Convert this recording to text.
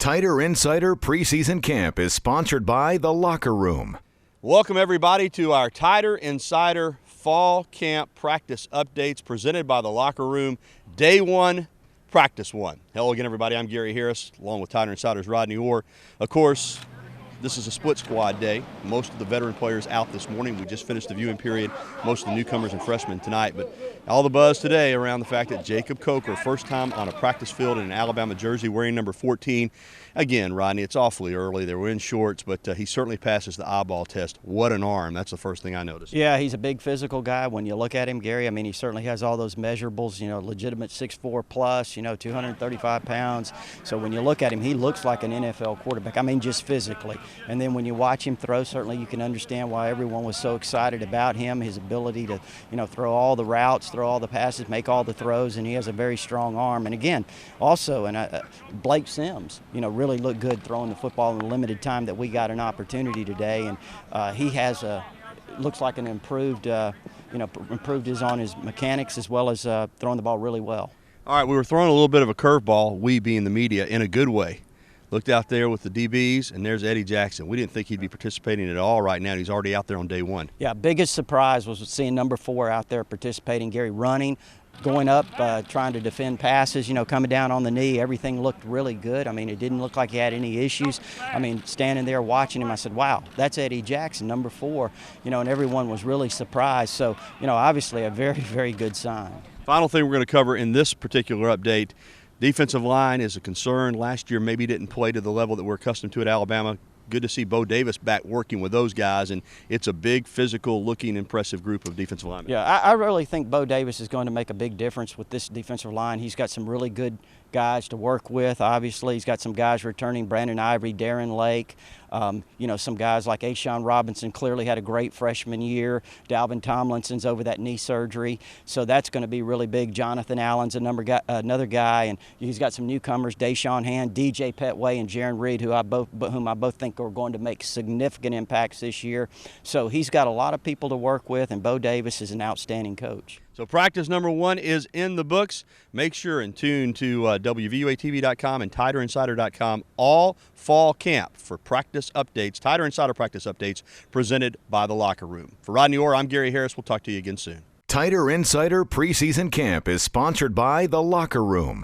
Tighter Insider Preseason Camp is sponsored by The Locker Room. Welcome everybody to our Tighter Insider Fall Camp Practice Updates presented by The Locker Room. Day 1, Practice 1. Hello again everybody, I'm Gary Harris along with Tighter Insider's Rodney Orr. Of course, this is a split squad day. Most of the veteran players out this morning. We just finished the viewing period. Most of the newcomers and freshmen tonight. But all the buzz today around the fact that Jacob Coker, first time on a practice field in an Alabama jersey wearing number 14. Again, Rodney, it's awfully early. They were in shorts, but he certainly passes the eyeball test. What an arm. That's the first thing I noticed. Yeah, he's a big physical guy. When you look at him, Gary, I mean, he certainly has all those measurables, legitimate 6'4 plus, 235 pounds. So when you look at him, he looks like an NFL quarterback. I mean, just physically. And then when you watch him throw, certainly you can understand why everyone was so excited about him, his ability to, throw all the routes, throw all the passes, make all the throws, and he has a very strong arm. And again, also, Blake Sims, really looked good throwing the football in the limited time that we got an opportunity today. And he has looks like an improved on his mechanics as well as throwing the ball really well. All right, we were throwing a little bit of a curveball, we being the media, in a good way. Looked out there with the DBs, and there's Eddie Jackson. We didn't think he'd be participating at all right now. He's already out there on day 1. Yeah, biggest surprise was seeing number 4 out there participating. Gary running, going up, trying to defend passes, coming down on the knee. Everything looked really good. I mean, it didn't look like he had any issues. I mean, standing there watching him, I said, wow, that's Eddie Jackson, number 4, and everyone was really surprised. So, obviously a very, very good sign. Final thing we're going to cover in this particular update, defensive line is a concern. Last year maybe didn't play to the level that we're accustomed to at Alabama. Good to see Bo Davis back working with those guys, and it's a big, physical-looking, impressive group of defensive linemen. Yeah, I really think Bo Davis is going to make a big difference with this defensive line. He's got some really good guys to work with. Obviously, he's got some guys returning, Brandon Ivory, Darren Lake, some guys like Ashawn Robinson clearly had a great freshman year. Dalvin Tomlinson's over that knee surgery, so that's going to be really big. Jonathan Allen's another guy, and he's got some newcomers, Deshaun Hand, DJ Petway, and Jaron Reed, whom I both think are going to make significant impacts this year. So he's got a lot of people to work with, and Bo Davis is an outstanding coach. So practice number 1 is in the books. Make sure and tune to WVUATV.com and TighterInsider.com all fall camp for practice updates, Tighter Insider practice updates presented by The Locker Room. For Rodney Orr, I'm Gary Harris. We'll talk to you again soon. Tighter Insider Preseason Camp is sponsored by The Locker Room.